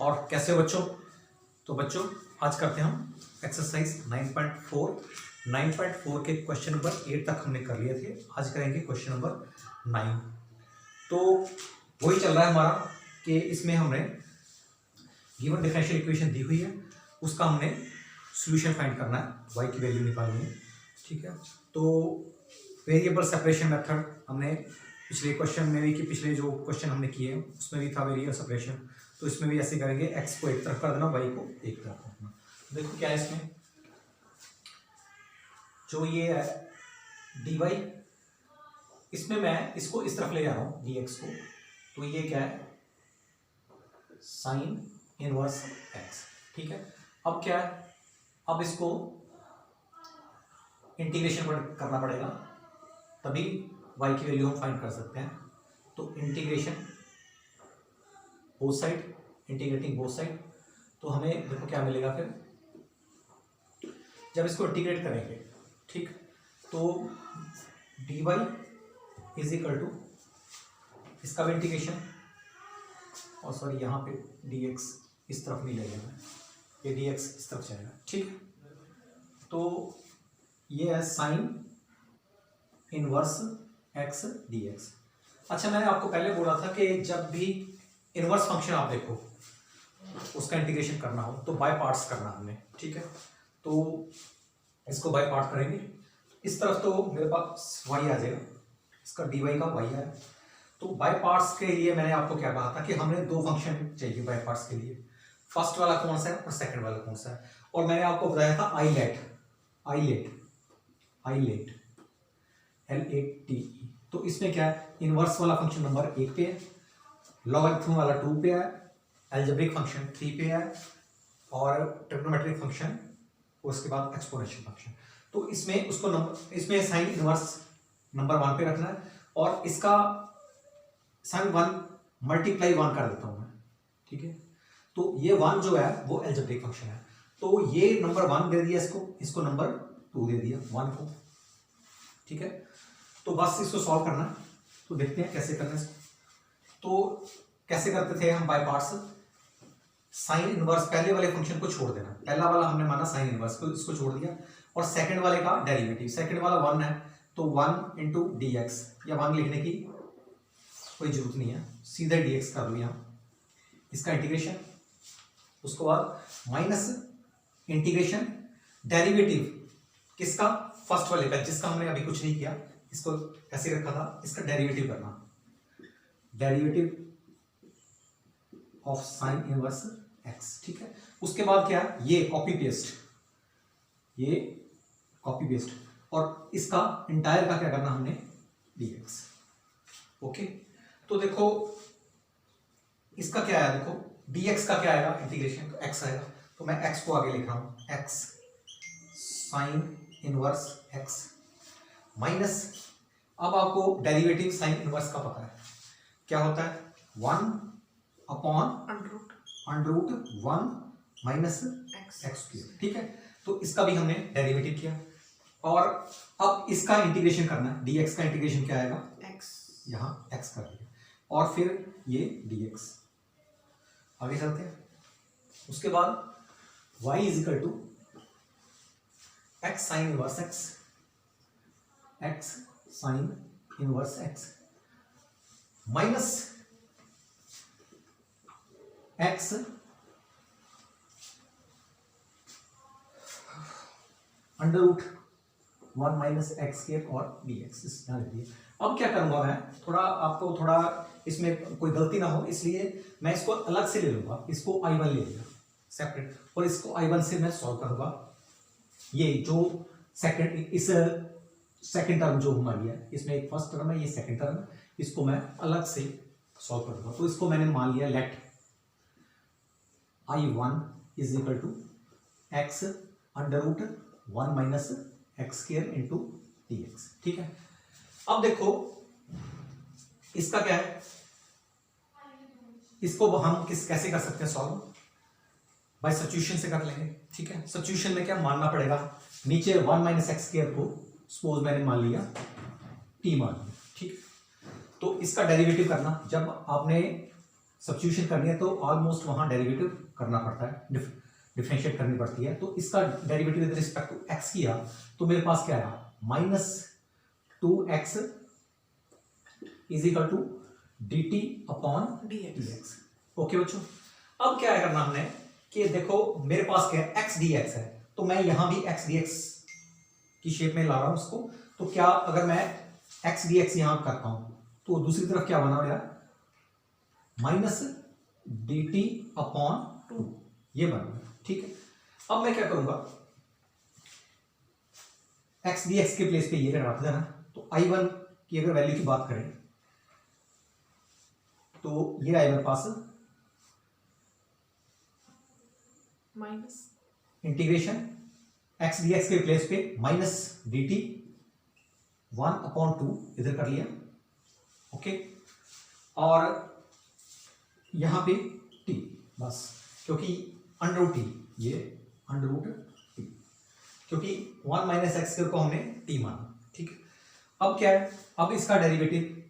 और कैसे हो बच्चों? तो बच्चों आज करते हैं हम एक्सरसाइज 9.4 के क्वेश्चन नंबर 8 तक हमने कर लिए थे। आज करेंगे क्वेश्चन नंबर 9। तो वही चल रहा है हमारा कि इसमें हमने गिवन डिफरेंशियल इक्वेशन दी हुई है, उसका हमने सॉल्यूशन फाइंड करना है, y की वैल्यू निकालनी है। ठीक है, तो वेरिएबल सेपरेशन मेथड हमने पिछले क्वेश्चन में भी कि पिछले जो क्वेश्चन हमने किए उसमें भी था वेरिएबल सेपरेशन, तो इसमें भी ऐसे करेंगे, x को एक तरफ कर देना, y को एक तरफ रखना। देखो क्या है इसमें, जो ये है dy, इसमें मैं इसको इस तरफ ले जा रहा हूँ dx को, तो ये क्या है साइन इनवर्स x। ठीक है, अब क्या है, अब इसको इंटीग्रेशन करना पड़ेगा, तभी y की वैल्यू हम फाइंड कर सकते हैं। तो integration both side, integrating both side, तो हमें देखो क्या मिलेगा फिर जब इसको इंटीग्रेट करेंगे। ठीक, तो dy इज इक्वल टू इसका भी इंटीग्रेशन, और सॉरी यहाँ पे dx इस तरफ नहीं ले जाना, ये dx इस तरफ जाएगा। ठीक, तो ये है साइन इनवर्स x dx। अच्छा, मैंने आपको पहले बोला था कि जब भी इनवर्स फंक्शन आप देखो उसका इंटीग्रेशन करना हो तो बाय पार्ट्स करना हमने। ठीक है, तो इसको बाय पार्ट करेंगे, इस तरफ तो मेरे पास y आ जाएगा, इसका dy का y है। तो बाय पार्ट्स के लिए मैंने आपको क्या कहा था कि हमने दो फंक्शन चाहिए बाय पार्ट्स के लिए, फर्स्ट वाला कौन सा है और सेकंड वाला कौन सा है। और मैंने आपको बताया था आईलेट LATE। तो इसमें क्या है, इनवर्स वाला फंक्शन नंबर 1 पे है, लॉगरिथम वाला 2 पे है, अलजेब्रिक फंक्शन 3 पे है, और ट्रिग्नोमेट्रिक फंक्शन, उसके बाद एक्सपोनेंशियल फंक्शन। तो इसमें उसको इसमें साइन इनवर्स नंबर 1 पे रखना है, और इसका साइन 1 मल्टीप्लाई 1 कर देता हूं मैं। ठीक है, तो ये 1 जो है वो अलजेब्रिक फंक्शन है, तो ये नंबर 1 दे दिया इसको नंबर 2 दे दिया 1 को। ठीक है, तो बस इसको सॉल्व करना है, तो देखते हैं कैसे करना है इसको। तो कैसे करते थे हम बाय पार्ट्स, साइन इनवर्स पहले वाले फंक्शन को छोड़ देना, पहला वाला हमने माना साइन इनवर्स को, इसको छोड़ दिया, और सेकंड वाले का डेरिवेटिव, सेकंड वाला 1 है तो 1 इंटू dx, या 1 लिखने की कोई जरूरत नहीं है, सीधा dx कर लो यहाँ, इसका इंटीग्रेशन, उसके बाद माइनस इंटीग्रेशन डेरिवेटिव किसका, फर्स्ट वाले का, जिसका हमने अभी कुछ नहीं किया, इसको ऐसे रखा था, इसका डेरिवेटिव करना, derivative of sine inverse x। ठीक है, उसके बाद क्या, ये कॉपी पेस्ट, और इसका इंटायर का क्या करना हमने dx। ओके, तो देखो इसका क्या आया, देखो dx का क्या आएगा इंटीग्रेशन, तो x आएगा, तो मैं x को आगे लिख रहा हूं, x sine inverse x minus, अब आपको डेरिवेटिव साइन इनवर्स का पता है क्या होता है, 1 upon under root 1 minus x square. ठीक है, तो इसका भी हमने डेरिवेटिव किया, और अब इसका इंटीग्रेशन करना है, dx का इंटीग्रेशन क्या आएगा, x, यहाँ x कर दिया, और फिर ये dx। आगे चलते हैं, उसके बाद y is equal to x sine inverse x sine inverse x minus x under root 1 minus x square और dx। ध्यान रखिए, अब क्या करूंगा मैं, थोड़ा आपको थोड़ा इसमें कोई गलती ना हो, इसलिए मैं इसको अलग से ले लूंगा, इसको I1 ले लिया सेपरेट, और इसको I1 से मैं सॉल्व करूंगा। ये जो सेकंड टर्म जो हमारी है, इसमें एक फर्स्ट टर्म है, ये सेकंड टर्म है, इसको मैं अलग से सॉल्व करूंगा। तो इसको मैंने मान लिया, let I1 is equal to x under root 1 minus x square into dx। ठीक है, अब देखो इसका क्या है, इसको हम कैसे कर सकते हैं सॉल्व, बाय सब्स्टिट्यूशन से कर लेंगे। ठीक है, सब्स्टिट्यूशन में क्या मानना पड़ेगा, नीचे 1 माइनस एक्स स्क्वायर को सपोज मैंने मान लिया t मान लिया। ठीक, तो इसका डेरिवेटिव करना, जब आपने सब्स्टिट्यूशन करनी है तो ऑलमोस्ट वहां डेरिवेटिव करना पड़ता है, डिफरेंशिएट करनी पड़ती है। तो इसका derivative with respect to x किया तो मेरे पास क्या आया, -2x is equal to dt upon dx। Okay बच्चों, अब क्या करना हमने कि देखो मेरे पास क्या है, x dx है, तो मैं यहां भी x dx की शेप में ला रहा हूं उसको। तो क्या अगर मैं x dx यहां करता हूं तो दूसरी तरफ क्या बना मेरा, -dt अपॉन 2, ये बना। ठीक है, अब मैं क्या करूंगा, x dx के प्लेस पे ये रख देना। तो I1 की अगर वैल्यू की बात करें तो ये आएगा मेरे पास माइनस इंटीग्रेशन x dx के प्लेस पे -dt 1/2 इधर कर लिया। ओके, और यहां पे t बस, क्योंकि √t, ये √t, क्योंकि 1 - x को हमने t माना। ठीक है, अब क्या है, अब इसका डेरिवेटिव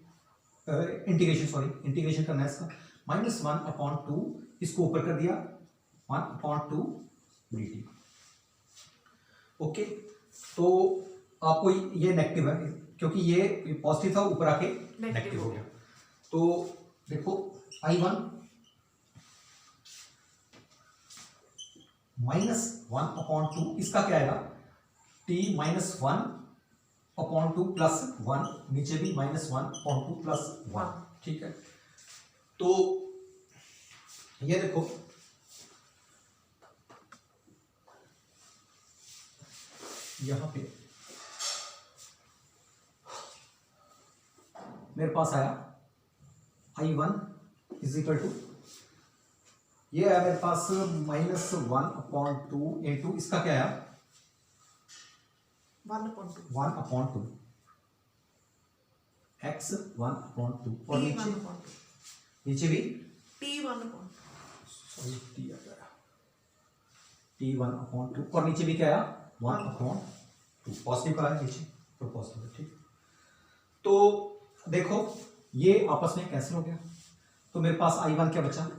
इंटीग्रेशन करना है इसका, -1/2 इसको ऊपर कर दिया 1/2 dt। ओके, तो आपको ये नेगेटिव है क्योंकि ये पॉजिटिव था, ऊपर आके नेगेटिव हो गया। तो देखो I1 -1/2, इसका क्या आएगा, t -1/2 प्लस 1, नीचे भी -1/2 प्लस 1। ठीक है, तो ये देखो यहां पे मेरे पास आया I1 इज इक्वल टू, ये आया मेरे पास -1/2 इंटू इसका क्या आया 1/2 x 1/2, और नीचे भी t1/2, और नीचे भी क्या आया 1/2, पॉजिटिव का है नीचे तो पॉजिटिव है। ठीक, तो देखो ये आपस में कैंसिल हो गया, तो मेरे पास I1 क्या बचा,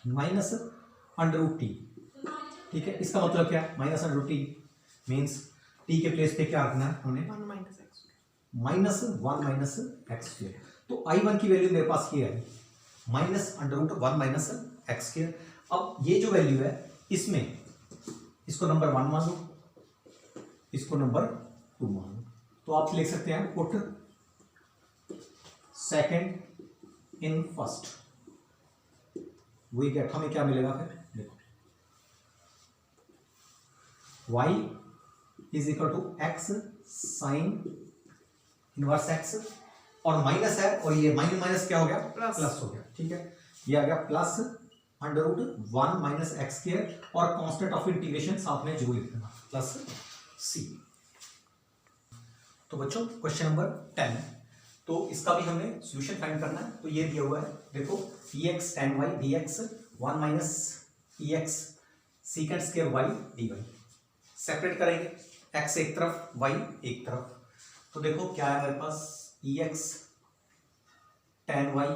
-√t। ठीक है, इसका मतलब क्या है, -√t मीन्स t के प्लेस पे क्या रखना है हमने, -1 - x²। तो I1 की वैल्यू मेरे पास ये है -√1 - x²। अब ये जो वैल्यू है इसमें इसको नंबर 1 मान लो, इसको नंबर 2 मान लो। तो आप लिख सकते हैं put second in first, we get, हमें क्या मिलेगा फिर देखो, y is equal to x sine inverse x, और माइनस है, और ये माइनस क्या हो गया, प्लस हो गया। ठीक है, ये आ गया प्लस √1 - x², और कांस्टेंट ऑफ इंटीग्रेशन साथ में जो लिख देना प्लस c। तो बच्चों क्वेश्चन नंबर 10, तो इसका भी हमने सॉल्यूशन फाइंड करना है। तो ये दिया हुआ है, देखो ex tan y dx 1 - ex sec² y dy, separate करेंगे, x एक तरफ y एक तरफ। तो देखो क्या है मेरे पास, ex tan y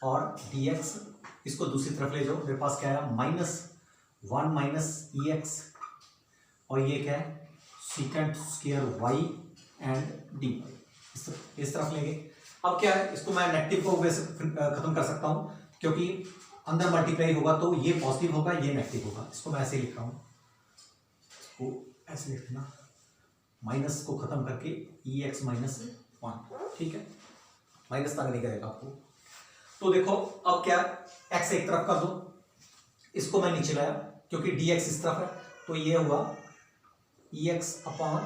और dx, इसको दूसरी तरफ ले जाओ, मेरे पास क्या है -1 - ex, और ये क्या है sec² y एंड dy, इस तरफ लेंगे। अब क्या है, इसको मैं नेगेटिव को वैसे खत्म कर सकता हूं, क्योंकि अंदर मल्टीप्लाई होगा तो ये पॉजिटिव होगा, ये नेगेटिव होगा। इसको मैं ऐसे ही लिख रहा हूं, इसको ऐसे लिखना, माइनस को खत्म करके ex -1। ठीक है, माइनस तक नहीं करेगा आपको। तो देखो अब क्या, x एक तरफ कर दो, इसको मैं नीचे लाया क्योंकि dx इस तरफ है, तो ये हुआ ex अपॉन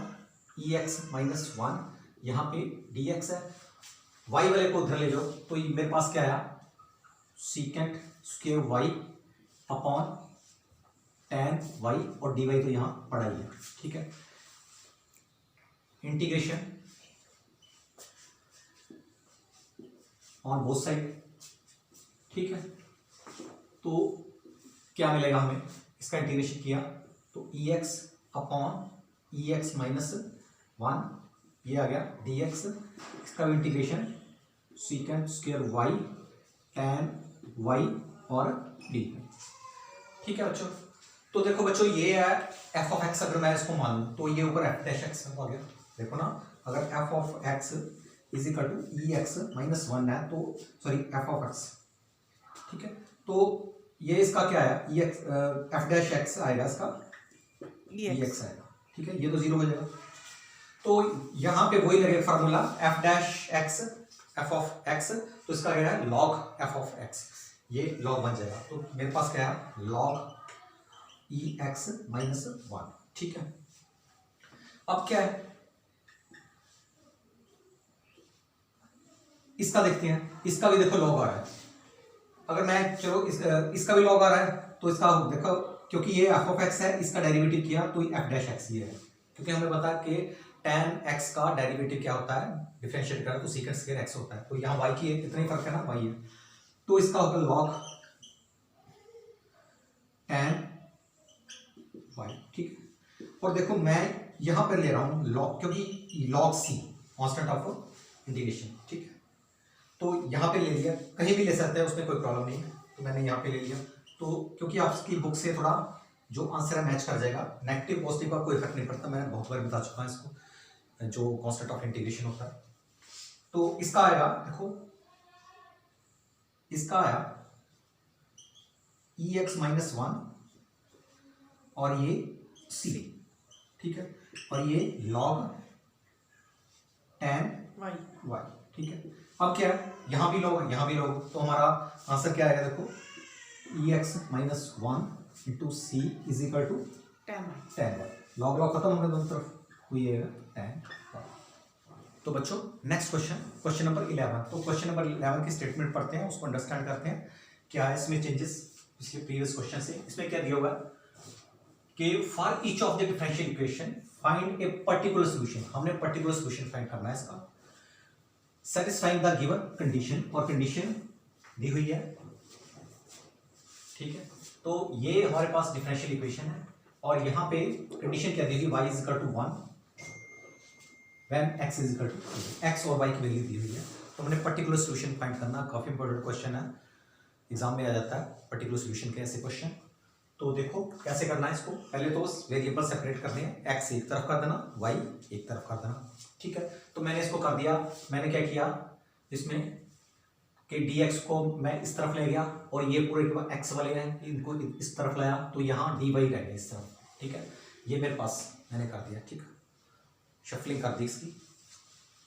ex -1, यहां पे dx है, y वाले को उधर ले जाओ, तो ये मेरे पास क्या आया sec² y upon tan y, और dy तो यहां पड़ा ही है। ठीक है, इंटीग्रेशन ऑन बोथ साइड। ठीक है, तो क्या मिलेगा हमें, इसका इंटीग्रेशन किया तो ex अपॉन ex -1, ये आ गया dx, इसका integration sec² y tan y और dy। ठीक है बच्चों, तो देखो बच्चों ये है f ऑफ x, अगर मैं इसको मान लूँ तो ये ऊपर f डैश x आ गया। देखो ना, अगर f of x is equal to e x minus one है तो सॉरी f ऑफ x, ठीक है, तो ये इसका क्या है ई एक्स, f डैश x आएगा इसका ई एक्स आएगा, ठीक है, ये तो जीरो हो जाएगा। तो यहाँ पे वही लगेगा formula f dash x f of x, तो इसका क्या है log f ऑफ x, ये log बन जाएगा। तो मेरे पास क्या है log ई एक्स माइनस वन, ठीक है। अब क्या है इसका देखते हैं, इसका भी देखो log आ रहा है। अगर मैं चलो इसका भी log आ रहा है तो इसका देखो, क्योंकि ये f ऑफ x है, इसका डेरिवेटिव किया तो f डैश x ये है, क्योंकि हमें पता है कि tan x का डेरिवेटिव क्या होता है, डिफरेंशिएट करें तो सीकेंट स्क्वायर x होता है, तो यहाँ y की इतना ही फर्क है ना, y है, तो इसका होगा log tan y, ठीक है। और देखो मैं यहां पर ले रहा हूं log, क्योंकि log c constant of integration, ठीक है, तो यहां पे ले लिया, कहीं भी ले सकते हैं उसमें कोई प्रॉब्लम नहीं है, तो मैंने यहां पे ले लिया। तो क्योंकि आपकी बुक से थोड़ा जो आंसर है मैच कर जाएगा, नेगेटिव पॉजिटिव का कोई फर्क नहीं पड़ता, मैंने बहुत बार बता चुका हूं इसको, जो कांस्टेंट ऑफ इंटीग्रेशन होता है। तो इसका आएगा, देखो इसका आया ई एक्स माइनस वन और ये सी, ठीक है, और ये log tan y, ठीक है। अब क्या है, यहां भी log यहां भी log, तो हमारा आंसर क्या आएगा, देखो e x minus one into c is equal to tan y, log log खत्म हो गया दोनों तरफ, तो ये tan y। तो बच्चों नेक्स्ट क्वेश्चन नंबर 11, तो क्वेश्चन नंबर 11 की स्टेटमेंट पढ़ते हैं, उसको अंडरस्टैंड करते हैं क्या है इसमें चेंजेस पिछले प्रीवियस क्वेश्चन से। इसमें क्या दिया हुआ है कि for each of the differential equation find a particular solution, हमने पर्टिकुलर सॉल्यूशन फाइंड करना है इसका, सेटिस्फाइंग द गिवन कंडीशन, और कंडीशन दी हुई है, ठीक है। तो ये हमारे पास डिफरेंशियल इक्वेशन है, और यहाँ पे कंडीशन क्या दी हुई, y is equal to 1 when x is equal to, x और y की वैल्यू दी हुई है, तो हमने पर्टिकुलर सॉल्यूशन फाइंड करना, काफी इंपॉर्टेंट क्वेश्चन है, एग्जाम में आ जाता है पर्टिकुलर सॉल्यूशन के ऐसे क्वेश्चन। तो देखो कैसे करना है इसको, पहले तो वेरिएबल सेपरेट करने हैं, x एक तरफ कर देना, y एक तरफ कर देना, ठीक है। तो मैंने इसको कर दिया, मैंने क्या किया इसमें कि dx को मैं इस तरफ ले गया, और ये पूरे x वाले हैं इनको इस तरफ लाया, तो यहाँ dy रह गया इस तरफ, ठीक है, ये मेरे पास मैंने कर दिया, ठीक है, शफलिंग कर दी इसकी।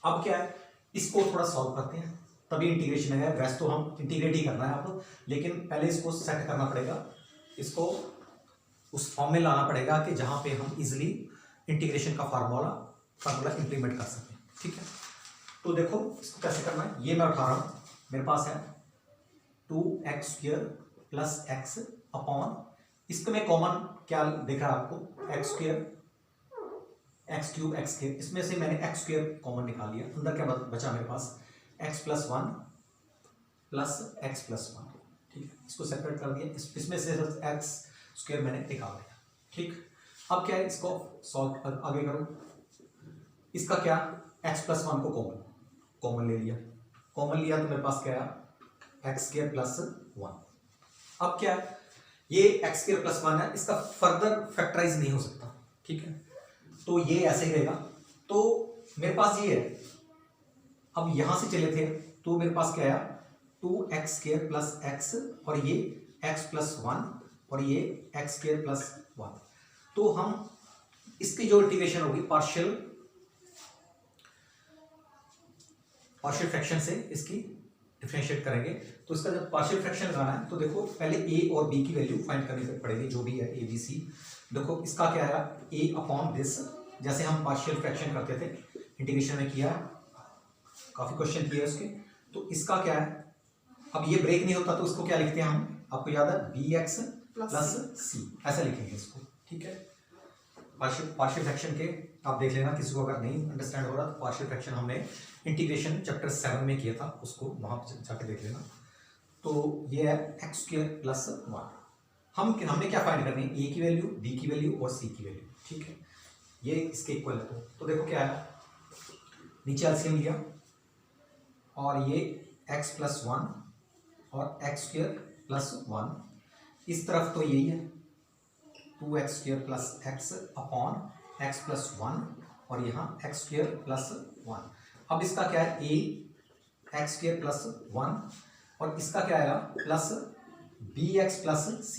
अब क्या है, इसको थोड़ा सॉल्व करते हैं, तभी इंटीग्रेशन है, वैसे तो हम इंटीग्रेट ही करना है आपको, लेकिन पहले इसको सेट करना पड़ेगा, इसको उस फॉर्म में लाना पड़ेगा कि जहां पे हम इजिली इंटीग्रेशन का फार्मूला इंप्लीमेंट कर सकें, ठीक है। तो देखो इसको कैसे करना है, ये मैं उठा रहा हूं, मेरे पास है 2x² प्लस x अपॉन, इसको मैं कॉमन क्या दिख रहा है आपको, x² x³ x², इसमें से मैंने x² कॉमन निकाल लिया, अंदर क्या बचा मेरे पास x plus one plus x plus one, ठीक है, इसको सेपरेट कर दिया, इसमें से एक्स स्क्वायर मैंने निकाल दिया, ठीक। अब क्या है, इसको सॉल्व आगे करो, इसका क्या x प्लस वन को कॉमन ले लिया, कॉमन लिया तो मेरे पास क्या है एक्स स्क्वायर प्लस वन। अब क्या है, ये एक्स स्क्वायर प्लस वन है, इसका फर्दर फैक्टराइज नहीं हो सकता, ठीक है, तो ये ऐसे ही रहेगा। तो मेरे पास ये है, अब यहां से चले थे तो मेरे पास क्या आया 2x² प्लस x, और ये x प्लस वन, और ये x² प्लस वन। तो हम इसकी जो इंटीग्रेशन होगी पार्शियल फ्रैक्शन से इसकी डिफरेंशिएट करेंगे, तो इसका जब पार्शियल फ्रैक्शन लगाना है तो देखो पहले a और b की वैल्यू फाइंड करनी पड़ेगी, जो भी है a b c। देखो इसका क्या आया a अपॉन दिस, जैसे हम पार्शियल फ्रैक्शन करते थे इंटीग्रेशन में किया, काफी क्वेश्चन किए उसके, तो इसका क्या है, अब ये ब्रेक नहीं होता तो इसको क्या लिखते हैं हम, आपको याद है bx प्लस c, ऐसा लिखेंगे इसको, ठीक है। पार्शियल फ्रैक्शन के आप देख लेना, किसी को अगर नहीं अंडरस्टैंड हो रहा तो पार्शियल फ्रैक्शन हमने इंटीग्रेशन चैप्टर 7 में किया था, उसको वहां जाके देख लेना। तो ये है x² प्लस वन, हमने क्या फाइंड करनी है, a की वैल्यू, b की वैल्यू और c की वैल्यू, ठीक है, ये इसके इक्वल है। तो देखो क्या है, नीचे एलसीएम लिया, और ये x प्लस वन और एक्स स्क्वायर प्लस 1, इस तरफ तो यही है 2x square plus x upon x plus 1 और यहाँ एक्स स्क्वायर प्लस 1। अब इसका क्या है a एक्स स्क्वायर प्लस 1 और इसका क्या आएगा प्लस bx प्लस c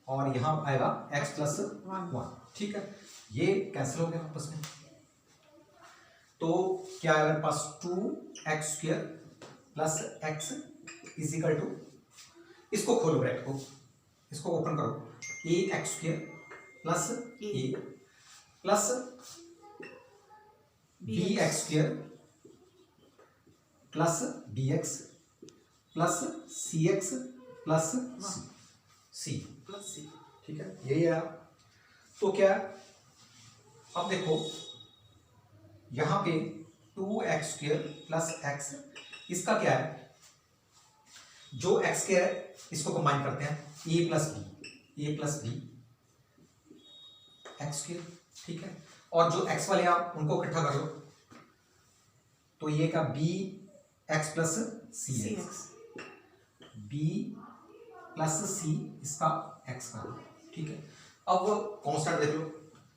और यहाँ आएगा x प्लस 1। ठीक है, ये कैंसिल हो गया आपस में। तो क्या आएगा मेरे पास 2x square plus x is equal to, इसको खोलो ब्रैकेट को, इसको ओपन करो, a x square plus a plus b x square plus b x plus c x plus c plus c. ठीक है, यही है। तो क्या अब देखो यहां पे 2x स्क्वायर प्लस एक्स, इसका क्या है जो x के है इसको कंबाइन करते हैं a plus b x square. ठीक है, और जो x वाले आप उनको इकट्ठा कर लो तो ये का b x plus c x, B plus सी इसका x का। ठीक है, अब कांस्टेंट देख लो,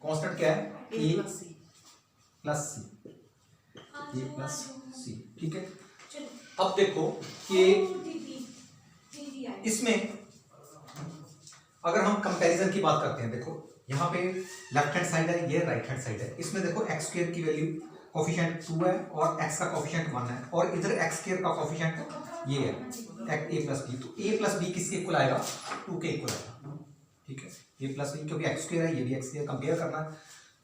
कांस्टेंट क्या है a plus c, a plus c. ठीक है, अब देखो कि इसमें अगर हम कंपैरिजन की बात करते हैं, देखो यहाँ पे लेफ्ट हैंड साइड है, ये राइट हैंड साइड है, इसमें देखो एक्स स्क्वायर की वैल्यू कोफिशिएंट 2 है और एक्स का कोफिशिएंट 1 है और इधर एक्स स्क्वायर का कोफिशिएंट ये है ए प्लस बी। तो ए प्लस बी किसके इक्वल आएगा 2 के इक्वल आएगा। ठीक है, ए प्लस बी क्योंकि एक्स स्क्वायर है, ये भी एक्स स्क्वायर, कंपेयर करना है।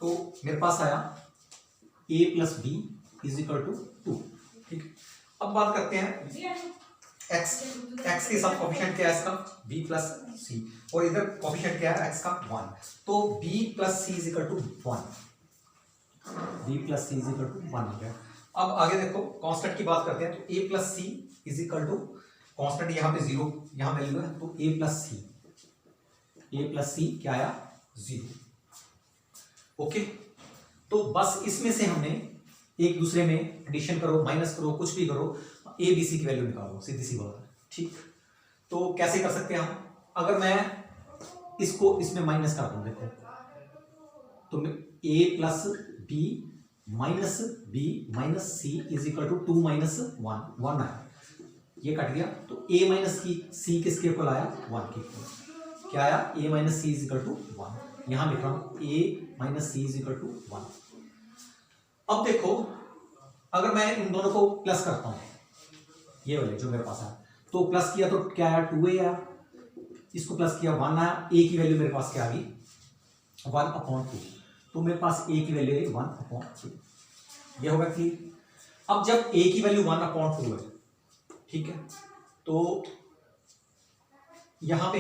तो मेरे पास आया a plus b is equal to 2। ठीक है, अब बात करते हैं एक्स के साथ कोफिशिएंट क्या है इसका b प्लस सी और इधर कोफिशिएंट क्या है x का 1। तो b plus c is equal to 1, b plus c is equal to 1 हो गया। अब आगे देखो कांस्टेंट की बात करते हैं, तो a plus c is equal to, constant यहाँ पे 0 यहाँ वैल्यू है, तो a प्लस सी क्या आया 0। ओके, तो बस इसमें से हमने एक दूसरे में एडिशन करो, माइनस करो, कुछ भी करो, ए बी सी की वैल्यू निकालो, सीधी सी बात है। ठीक, तो कैसे कर सकते हैं हम, अगर मैं इसको इसमें माइनस कर दूं, देखो तो a plus b minus C is equal to 2 minus 1 आया, ये कट गया। तो ए माइनस की सी किसके इक्वल आया 1 के इक्वल। क्या आया a minus C is equal to 1, यहां लिख रहा हूं a minus C is equal to 1। अब देखो अगर मैं इन दोनों को प्लस करता हूं, ये वाले जो मेरे पास है, तो प्लस किया तो क्या आया 2a आया, इसको प्लस किया 1 आया, a की वैल्यू मेरे पास क्या आ गई 1/2। तो मेरे पास a की वैल्यू है 1/2, ये होगा क्लियर। अब जब a की वैल्यू 1/2 है, ठीक है, तो यहां पे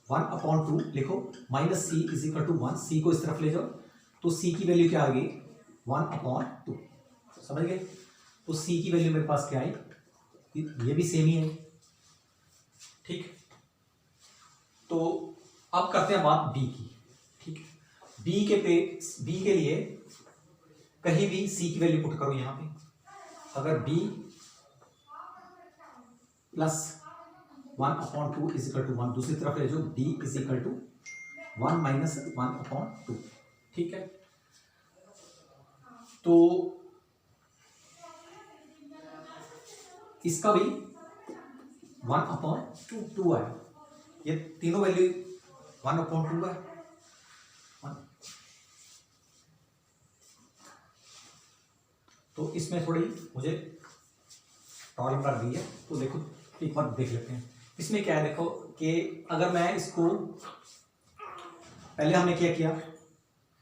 1/2 लिखो, minus C is equal to 1, C को इस तरफ ले जाओ, तो c की वैल्यू क्या आ गई 1/2, समझ गए। तो c की वैल्यू मेरे पास क्या आई, ये भी सेम ही है। ठीक, तो अब करते हैं बात b की। ठीक, b के लिए कहीं भी c की वैल्यू पुट करो यहां पे, अगर b plus 1/2 is equal to 1, दूसरी तरफ ले जाओ b is equal to 1 minus 1/2। ठीक है, तो इसका भी 1/2 है, ये तीनों वैल्यू 1/2 है। तो इसमें थोड़ी मुझे प्रॉब्लम कर दी है, तो देखो एक बार देख लेते हैं इसमें क्या है। देखो कि अगर मैं इसको, पहले हमने क्या किया,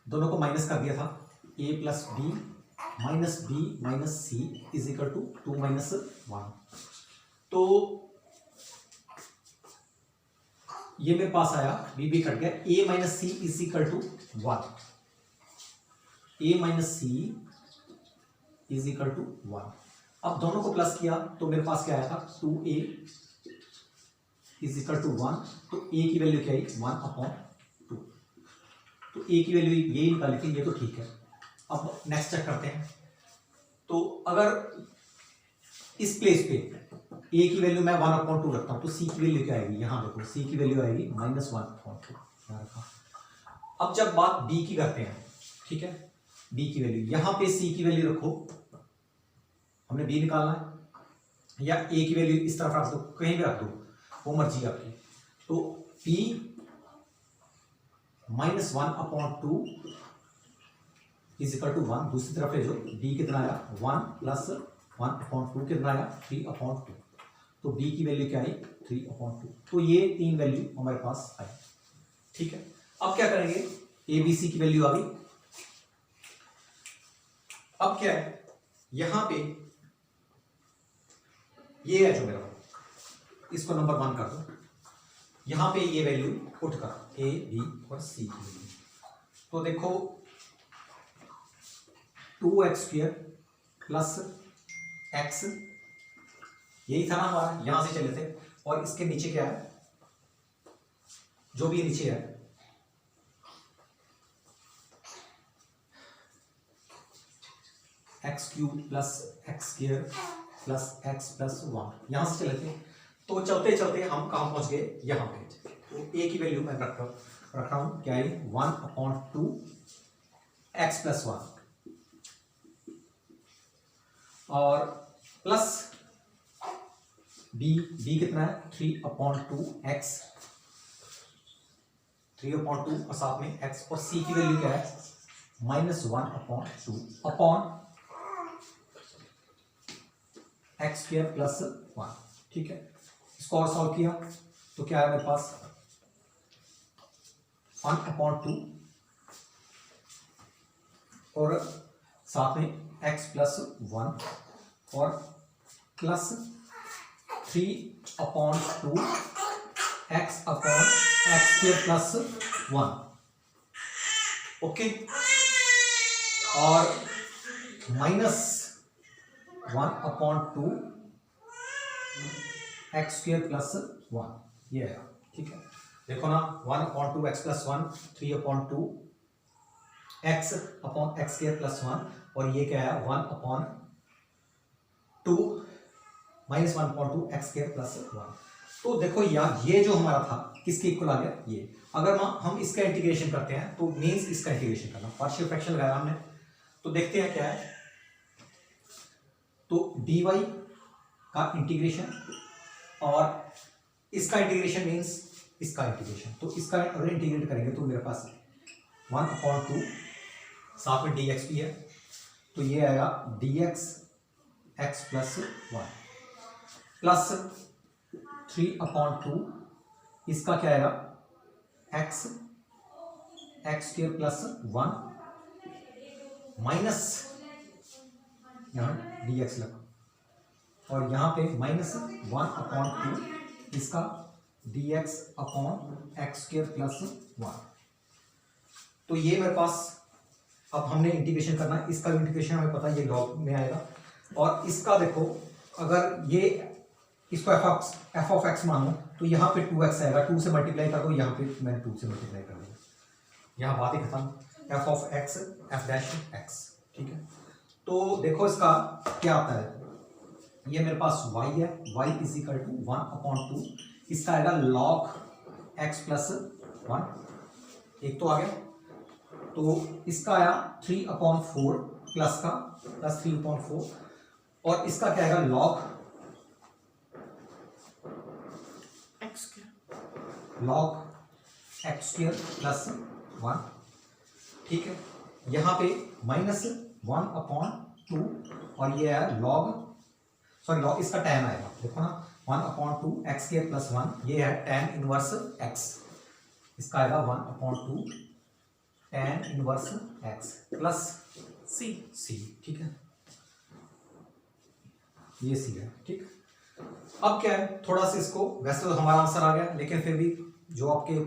दोनों को माइनस कर दिया था, a plus b minus C is equal to 2 minus 1। तो ये मेरे पास आया, b कट गया, a minus C is equal to 1, a minus C is equal to 1। अब दोनों को प्लस किया तो मेरे पास क्या आया था 2a इज इक्वल टू 1, तो a की वैल्यू क्या आई 1/2। तो a की वैल्यू ये निकाली थी, ये तो ठीक है। अब नेक्स्ट चेक करते हैं, तो अगर इस प्लेस पे ए की वैल्यू मैं 1/2 रखता हूँ, तो सी की वैल्यू क्या आएगी, यहाँ देखो सी की वैल्यू आएगी -1/2 यहाँ रखा। अब जब बात बी की करते हैं, ठीक है, बी की वैल्यू यहाँ पे सी की वैल्यू रखो, हमने बी निकालना है, या ए की वैल्यू इस तरफ रख दो, कहीं भी रख दो, वो मर्जी आपकी। तो पी -1/2 इज इक्वल टू 1, दूसरी तरफ ले जो बी कितना आया 1 + 1/2 कितना आया 3/2, तो बी की वैल्यू क्या आई 3/2। तो ये 3 वैल्यू हमारे पास आई, ठीक है। अब क्या करेंगे, ए बी सी की वैल्यू आ गई। अब क्या है, यहां पे ये है जो मेरा, इसको नंबर 1 कर दो, यहां पे ये वैल्यू पुट कर ए बी और सी की वैल्यू। तो देखो 2x² + x, यही था ना हमारा, यहां से चले थे, और इसके नीचे क्या है, जो भी नीचे है x³ + x² + x + 1, यहां से चले थे। तो चलते चलते हम कहां पहुंच गए, यहां पे। तो a की वैल्यू मैं रख रहा हूं क्या है 1/2 x + 1 और प्लस b कितना है 3/2 x, 3/2 और साथ में x, और c की वैल्यू क्या है -1/2 अपॉन x² + 1, ठीक है। इसको और सॉल्व किया तो क्या है मेरे पास 1/2 और साथ में x + 1 और प्लस 3/2 x/x² + 1, ओके, और -1/2 x² + 1, ये है, ठीक है। देखो ना 1/2 x + 1, 3/2 x/x² + 1, और ये क्या है 1/2 -1/2 x² + 1। तो देखो यार ये जो हमारा था किसके इक्वल आ गया, ये। अगर हम इसका इंटीग्रेशन करते हैं तो मीन्स इसका इंटीग्रेशन करना, पार्शियल फ्रैक्शन लगाया हमने, तो देखते हैं क्या है। तो dy का इंटीग्रेशन और इसका इंटीग्रेशन मीन्स इसका इंटीग्रेशन, तो इसका अगर इंटीग्रेट करेंगे तो मेरे पास 1/2 साथ में dx भी है, तो ये आएगा dx x + 1 प्लस 3/2 इसका क्या आएगा x² + 1 माइनस यहाँ dx लगा, और यहाँ पे -1/2 इसका dx/x² + 1। तो ये मेरे पास, अब हमने इंटीग्रेशन करना है, इसका इंटीग्रेशन हमें पता है ये लॉग में आएगा, और इसका देखो अगर ये इसको f(x) मानो तो यहाँ पे 2x आएगा, 2 से मल्टीप्लाई कर दो, यहाँ पे मैं 2 से मल्टीप्लाई कर दूंगा, यहाँ बात ही खत्म, f(x) f'(x), ठीक है। तो देखो इसका क्या आता है, ये मेरे पास y है, y = 1/2, इसका आएगा log x + 1, एक तो आ गया, तो इसका आया 3/4 प्लस का प्लस 3/4, और इसका क्या आएगा log x² + 1, ठीक है। यहाँ पे -1/2 और ये है log इसका tan आएगा, देखो ना 1/2 x² + 1, ये है tan इनवर्स x, इसका आएगा 1/2 tan inverse x plus c, ठीक है, ये c है, ठीक। अब क्या है, थोड़ा सा इसको, वैसे तो हमारा आंसर आ गया, लेकिन फिर भी जो आपके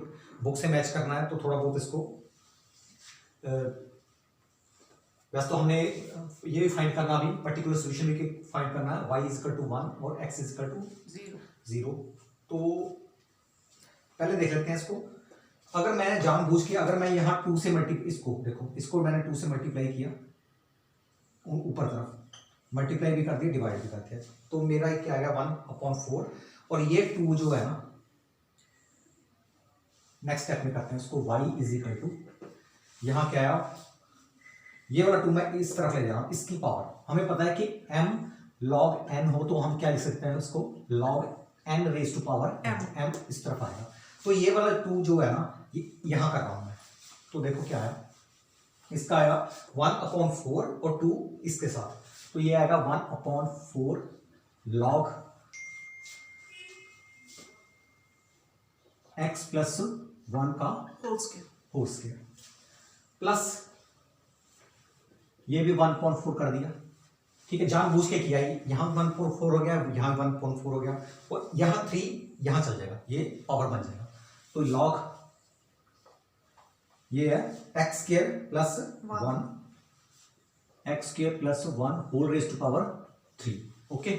बुक से मैच करना है तो थोड़ा बहुत इसको, वैसे तो हमने ये भी फाइंड करना, अभी पर्टिकुलर सोल्यूशन भी फाइंड करना है, y = 1 और x = 0। तो पहले देख लेते हैं इसको। अगर मैं जानबूझ के, अगर मैं यहाँ 2 से इसको देखो, इसको मैंने 2 से मल्टीप्लाई किया ऊपर तरफ, मल्टीप्लाई भी कर दिया, डिवाइड भी कर दिया, तो मेरा क्या आ गया 1/4। और ये 2 जो है ना, नेक्स्ट स्टेप में करते हैं इसको, y इज इक्वल टू, यहाँ क्या आया, ये वाला 2 मैं इस तरफ ले जा रहा हूँ, इसकी पावर हमें पता है कि m log n हो, तो हम क्या लिख सकते हैं उसको, log n raise to power m इस तरफ आएगा। तो ये वाला 2 जो है ना, ये यहाँ कर रहा हूँ मैं, तो देखो क्या है, इसका आएगा 1/4 और 2 इसके साथ, तो ये आएगा 1/4 log x प्लस 1 का होल स्क्वायर, प्लस ये भी 1/4 कर दिया, ठीक है, जानबूझ के किया, यहां 1/4 हो गया, यहां 1/4 हो गया, और यहां 3 यहां चल जाएगा, ये पावर बन जाएगा। तो log ये है x square plus 1, x square plus 1 whole raise to power 3। Okay,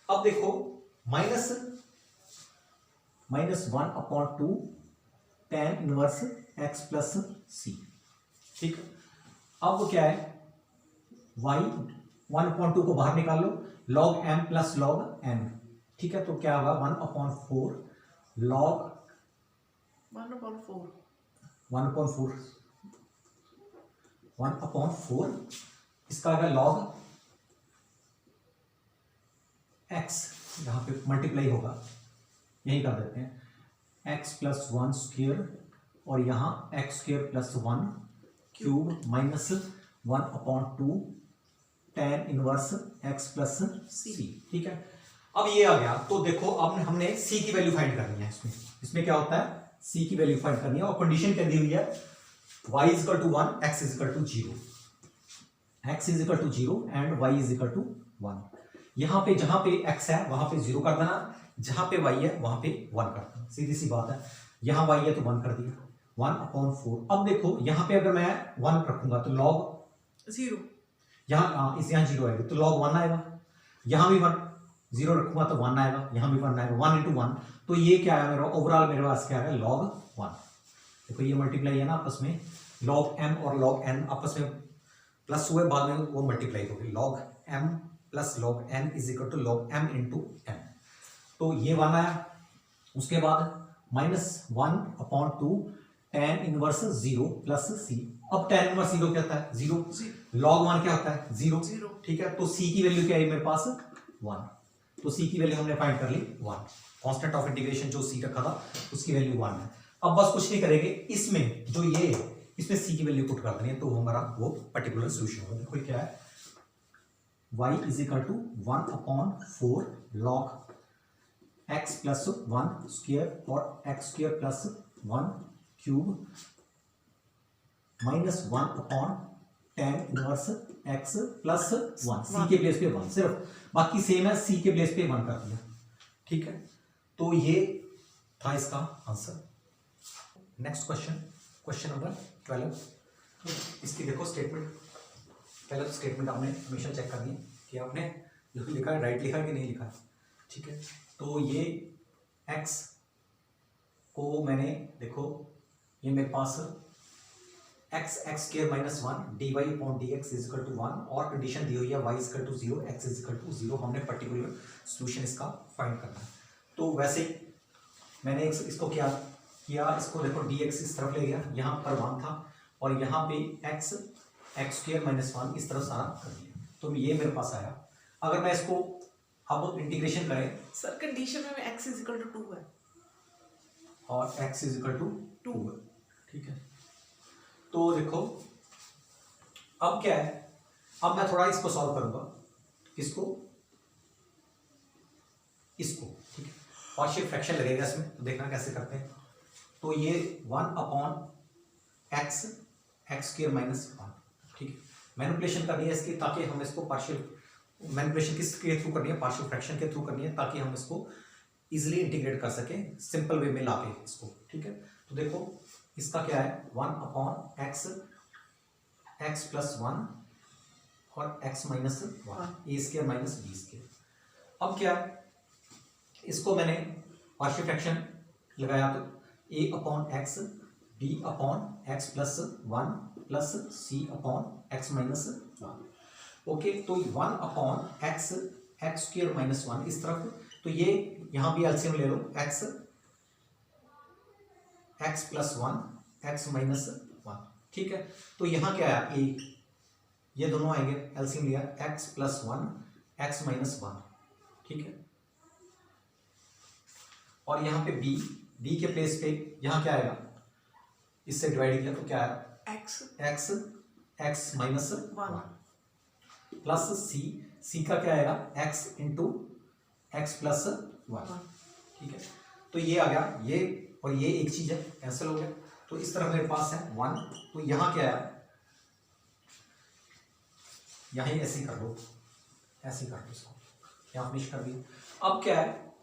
अब देखो minus 1/2 tan inverse x plus c, ठीक। अब क्या है, y 1/2 को बाहर निकाल लो, log m plus log n, ठीक है, तो क्या होगा 1/4 log 1/4 इसका आएगा log x, यहां पे मल्टीप्लाई होगा, यही कर देते हैं, x प्लस 1 स्क्वायर और यहां x square plus 1 cube minus 1/2 tan inverse x plus c, ठीक है। अब ये आ गया, तो देखो अब हमने c की वैल्यू फाइंड करनी है, इसमें क्या होता है, c की वैल्यू फाइंड करनी है, और कंडीशन क्या दी हुई है, y is equal to 1, x is equal to 0, x is equal to 0 and y is equal to 1। यहां पे जहां पे x है वहां पे 0 कर देना, जहां पे y है वहां पे 1 कर देना, सीधी सी बात है, यहां y है तो 1 कर दिया, 1/4। अब देखो यहां पे अगर मैं 1 रखूंगा तो log 0, यहाँ इस यहाँ 0 आएगा, तो log 1 आएगा, यहाँ भी 1 0 रखूंगा तो 1 आएगा, यहाँ भी 1 आएगा, 1 × 1, तो ये क्या है मेरा ओवरऑल, मेरे पास क्या है log 1। देखो ये मल्टीप्लाई है ना आपस में, log m और log n आपस में प्लस हुए, बाद में वो मल्टीप्लाई होगी, log m plus log n is equal to log m × n, तो ये 1 आया। उसके बाद -1/2 tan इनवर्स 0 प्लस c, अब tan इनवर्स 0 क्या होता है, 0, log 1 क्या होता है 0, ठीक है, तो c की वैल्यू क्या है मेरे पास 1, तो c की वैल्यू हमने फाइंड कर ली 1, कांस्टेंट ऑफ इंटीग्रेशन जो c रखा था उसकी वैल्यू 1 है। अब बस कुछ नहीं करेंगे, इसमें जो ये है इसमें c की वैल्यू पुट कर देनी है, तो हमारा वो पर्टिकुलर सोल्यूशन होगा। देखो क्या है, y is equal to 1/4 log x plus 1 square और x square plus 1 cube minus 1/tan inverse x plus 1, c के प्लेस पे 1, सिर्फ बाकी सेम है, c के प्लेस पे 1 कर दिया, ठीक है, तो ये था इसका आंसर। नेक्स्ट क्वेश्चन नंबर 12, इसकी देखो स्टेटमेंट, पहले तो स्टेटमेंट आपने हमेशा चेक करनी है कि आपने जो लिखा है राइट लिखा है कि नहीं लिखा है, ठीक है। तो ये x को मैंने देखो, ये मेरे पास x square minus 1 dy/dx is equal to 1, और कंडीशन दी हुई है y is equal to 0, x is equal to 0, हमने पर्टिकुलर सोल्यूशन इसका फाइंड करना है। तो वैसे मैंने इसको क्या किया, इसको देखो dx इस तरफ ले गया, यहाँ पर 1 था, और यहाँ पे x स्क्वायर माइनस 1 इस तरफ सारा कर दिया, तो ये मेरे पास आया। अगर मैं इसको अब इंटीग्रेशन करें, सर कंडीशन में x इज इक्वल टू 2 है और x इज इक्वल टू 2 है, ठीक है। तो देखो अब क्या है, अब मैं थोड़ा इसको सॉल्व करूंगा, इसको ठीक है, पार्शियल फ्रैक्शन लगेगा इसमें, तो देखना कैसे करते हैं। तो ये 1/x स्क्वायर माइनस 1, ठीक है, मैनिपुलेशन करनी है इसकी, ताकि हम इसको पार्शियल, मैनिपुलेशन किसके थ्रू करनी है, पार्शियल फ्रैक्शन के थ्रू करनी है, ताकि हम इसको इजीली इंटीग्रेट कर सकें सिंपल वे में लाके इसको, ठीक है। तो देखो इसका क्या है, 1/x प्लस 1 और x माइनस 1, ए स्क्वायर माइनस बी स्क्वायर। अब क्या, इसको मैंने पार्शियल फ्रैक्शन लगाया, तो a/x b/x plus 1 plus c/x minus 1, okay, तो 1/x - 1 इस तरफ, तो ये यहां भी एलसीएम ले लो, x + 1 x - 1, ठीक है। तो यहां क्या आया, a, ये दोनों आएंगे, एलसीएम लिया, x + 1 x - 1, ठीक है। और यहां पे b के प्लेस पे यहां क्या आएगा, इससे डिवाइड किया तो क्या आया, x x - 1 प्लस c का क्या आएगा, x × x + 1, ठीक है। तो ये आ गया, ये और ये एक चीज है, कैंसिल हो गया। तो इस तरह मेरे पास है 1, तो यहां क्या है, यहां ऐसे ही कर लो, ऐसे ही कर लो इसको, यहां फिनिश कर दिया। अब क्या है,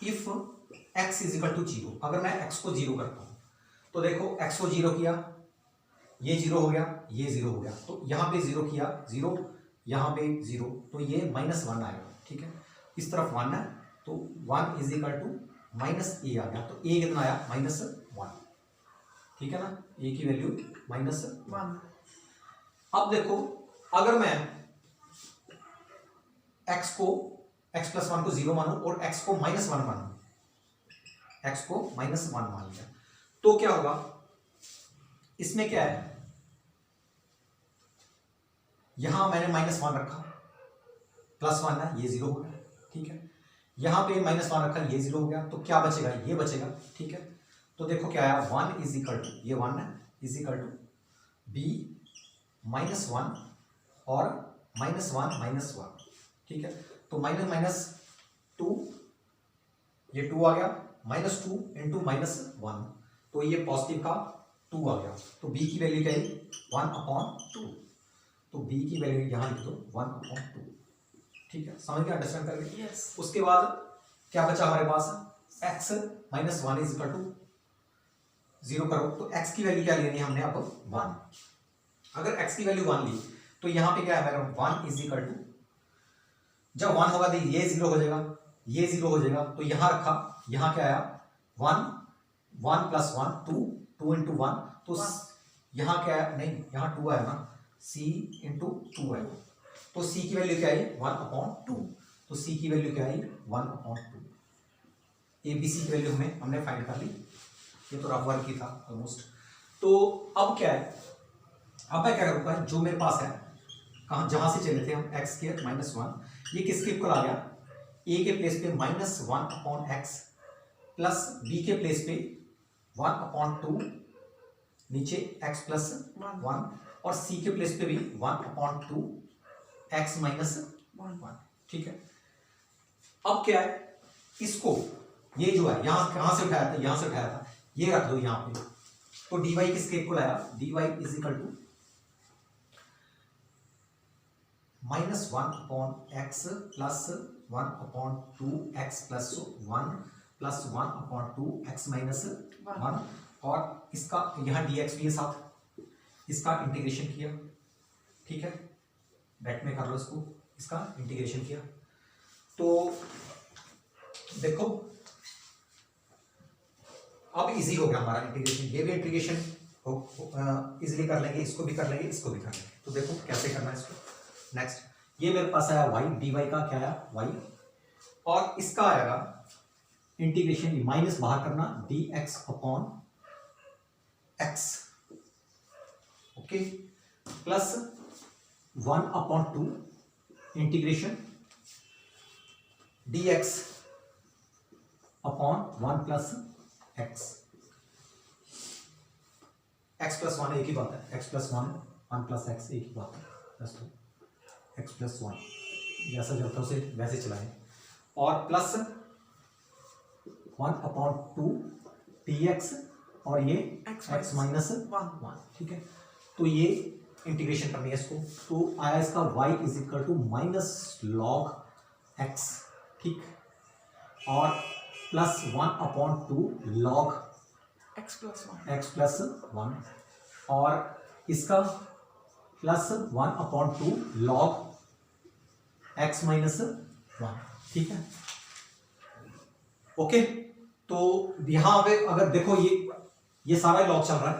इफ x = 0, अगर मैं x को 0 करता हूं, तो देखो x को 0 किया, ये 0 हो गया, ये 0 हो गया, तो यहां पे 0 किया, 0, यहां पे 0, तो ये -1 आएगा, ठीक है। इस तरफ 1 है, तो 1 = -a आ गया, तो a कितना आया, -1, ठीक है ना, a की वैल्यू -1। अब देखो, अगर मैं x + 1 को 0 मानूं और x को -1 मानूं, x को -1 मान लिया, तो क्या होगा, इसमें क्या है, यहां मैंने -1 रखा, +1 है, ये 0 हो गया, ठीक है। यहां पे -1 रखा, ये 0 हो गया, तो क्या बचेगा, ये बचेगा, ठीक है। तो देखो क्या आया, 1 = ये 1 है, b -1 और -1, ठीक है। तो -2, ये 2 आ गया, -2 × -1, तो ये पॉजिटिव का 2 आ गया, तो b की वैल्यू क्या है, 1/2, तो b की वैल्यू यहां लिख दो 1/2, ठीक है। समझ गया, अंडरस्टैंड कर गए। yes उसके बाद क्या बचा हमारे पास, x - 1 = 0 करो, तो x की वैल्यू क्या लेनी है हमने, अब 1। अगर x की वैल्यू 1 ली, तो यहां पे क्या है मेरा, 1 = जब 1 होगा तो ये 0 हो जाएगा, ये 0 हो जाएगा, तो यहां रखा, यहां क्या आया, 1 + 1 2 × 1, तो यहां क्या है, नहीं यहां 2 आया ना, c × 2 है, तो c की वैल्यू क्या है, 1/2, तो c की वैल्यू क्या है, 1/2। abc की वैल्यू हमने फाइंड कर ली, ये तो रफ वर्क ही था ऑलमोस्ट। तो अब क्या है, अब मैं क्या करूंगा, जो मेरे पास है, कहां, जहां से चले थे हम, x² - 1, ये किसके इक्वल आ गया, a के प्लेस पे -1/x प्लस b के प्लेस पे 1/2, नीचे x + 1, और c के प्लेस पे भी 1/2 x - 1, ठीक है। अब क्या है, इसको, ये जो है, यहां कहां से उठाया था, यहां से उठाया था, ये रख दो यहां पे, तो dy किसके इक्वल आया, dy = -1/x plus 1/2x + 1 plus 1/2x - 1, और इसका यहां dx भी है साथ, इसका इंटीग्रेशन किया, ठीक है, ब्रैकेट में कर लो इसको, इसका इंटीग्रेशन किया, तो देखो अब इजी हो गया हमारा इंटीग्रेशन, ये भी इंटीग्रेशन इजीली कर लेंगे, इसको भी कर लेंगे, इसको भी कर लेंगे। तो देखो कैसे करना है इसको। नेक्स्ट, ये मेरे पास आया y, dy का क्या आया y, और इसका आएगा इंटीग्रेशन, माइनस बाहर करना, dx/x, okay, plus 1/2 integration dx/1 + x, x + 1 एक ही बात है, x + 1 1 + x एक ही बात है, बस तो x + 1 जैसा चलता है उसे वैसे चलाएं, और प्लस 1/2 dx, और ये x - 1, ठीक है। तो ये इंटीग्रेशन करनी है इसको, तो आया इसका y = -log x, ठीक, और प्लस 1/2 log x + 1, और इसका प्लस 1/2 log x - 1, ठीक है, ओके। तो यहां पे अगर देखो, ये सारा लॉग चल रहा है,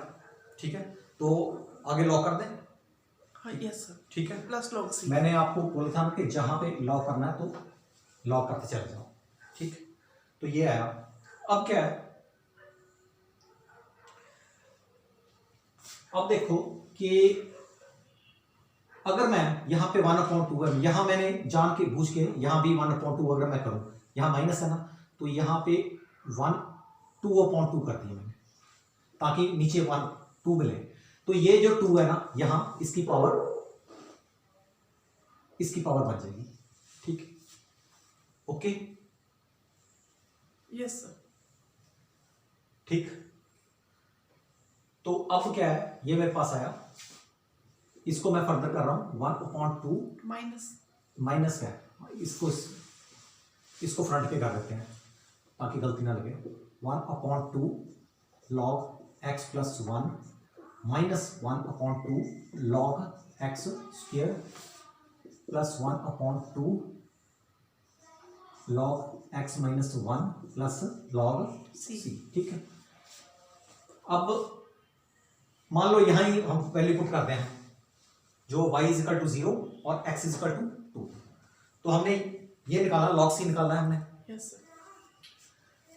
ठीक है, तो आगे लॉग कर दें, हाँ यस सर ठीक है। प्लस लॉग सी मैंने आपको बोला था कि जहां पे लॉग करना है तो लॉग करते चले जाओ, ठीक। तो ये आया। अब क्या है, अब देखो कि अगर मैं यहां पे 1/2 है, यहां मैंने जान के बूझ के यहां भी 1/2 अगर मैं करूं, यहां माइनस है ना, तो यहां पे 2/2 कर दिया मैंने ताकि नीचे 2 मिले। तो ये जो 2 है ना, यहां इसकी पावर बन जाएगी, ठीक। ओके, यस सर ठीक। तो अब क्या है, ये मेरे पास आया, इसको मैं फर्दर कर रहा हूं 1/2 माइनस माइनस क्या है, इसको फ्रंट पे कर देते हैं ताकि गलती ना लगे। 1/2 log x plus 1 minus 1/2 log x square plus 1/2 log x minus 1 plus log C। ठीक है। अब मान लो यहां ही हम वैल्यू पुट करते हैं, जो y इज इक्वल टू 0 और x इज इक्वल टू 2। तो हमने ये निकाला, log c निकालना है हमने। यस सर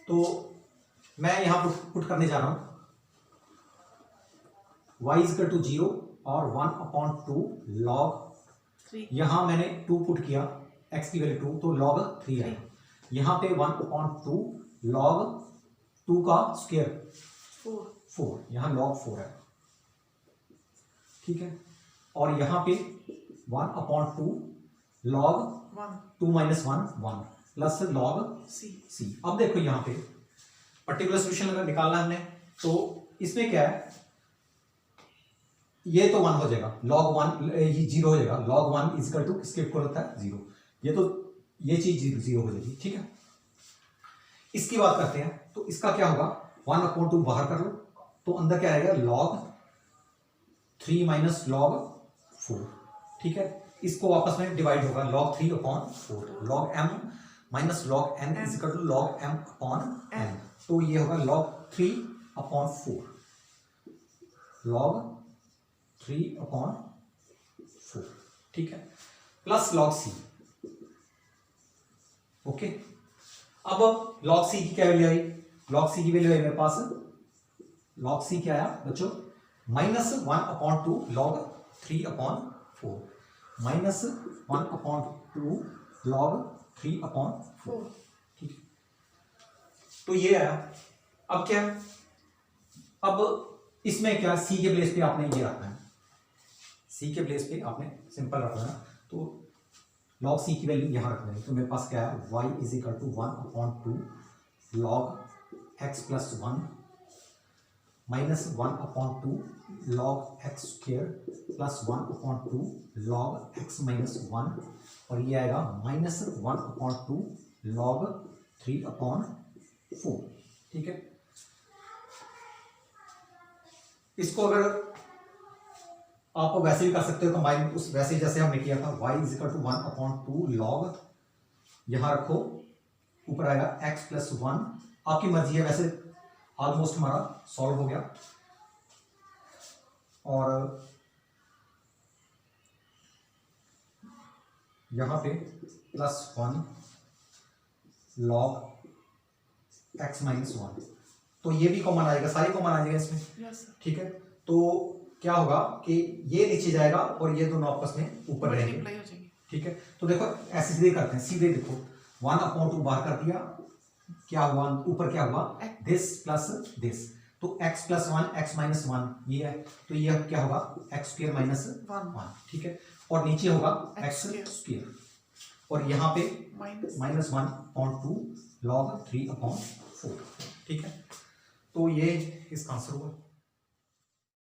तो मैं यहां पुट करने जा रहा हूं y इज इक्वल टू 0 और 1/2 log, 3 यहां मैंने 2 पुट किया, x की वैल्यू 2 तो log 3 है। यहां पे 1/2 log 2 का स्क्वायर 4, यहां log 4 है, ठीक है। और यहां पे 1/2 log 2 minus 1 plus log C। अब देखो यहां पे पर्टिकुलर सोल्यूशन अगर निकालना हमने, तो इसमें क्या है, ये तो 1 हो जाएगा, log 1 ये 0 हो जाएगा, log 1 इज इक्वल टू किसके इक्वल होता है 0। ये तो ये चीज 0 हो जाएगी, ठीक है। इसकी बात करते हैं, तो इसका क्या होगा, 1/2 बाहर कर लो तो अंदर क्या आएगा, log 3 माइनस log 4, ठीक है। इसको आपस में डिवाइड होगा, log 3/4 log m minus log n is equal to log m upon n। तो ये होगा log 3/4 log 3/4, ठीक है, प्लस log c। ओके, अब log c की क्या वैल्यू आई, log c की वैल्यू आई मेरे पास, log c क्या आया बच्चों, माइनस 1/2 log 3/4 माइनस 1/2 log 3/4, ठीक है। तो ये आया। अब क्या, अब इसमें क्या, c के प्लेस पे आपने ये रखना है, c के प्लेस पे आपने सिंपल रखना है। तो log c की वैल्यू यहां रख देंगे, तो मेरे पास क्या है, y is equal to 1/2 log x plus 1 minus 1/2 log x square plus 1/2 log x minus 1, और ये आएगा माइनस 1/2 log 3/4, ठीक है। इसको अगर आप वैसे भी कर सकते हो, कंबाइन उस वैसे जैसे हमने किया था, y is equal to 1/2 log, यहां रखो, ऊपर आएगा x प्लस 1, आपकी मर्जी है। वैसे ऑलमोस्ट हमारा सॉल्व हो गया, और यहां पे प्लस 1 log x माइनस 1, तो ये भी कॉमन आएगा, सारे कॉमन आ जाएगा इसमें, यस सर ठीक है। तो क्या होगा कि ये नीचे जाएगा और ये दोनों आपस में ऊपर रहेंगे, मल्टीप्लाई हो जाएंगे। ठीक है। तो देखो ऐसे सीधे करते हैं, सीधे देखो 1/2 बाहर कर दिया, क्या हुआ ऊपर, क्या हुआ, दिस प्लस दिस, तो x प्लस 1 x माइनस 1 ये है, तो ये क्या होगा, x स्क्वायर माइनस 1, ठीक है। और नीचे होगा x स्क्वायर, और यहाँ पे माइनस 1/2 log 3/4, ठीक है। तो ये इसका आंसर हुआ।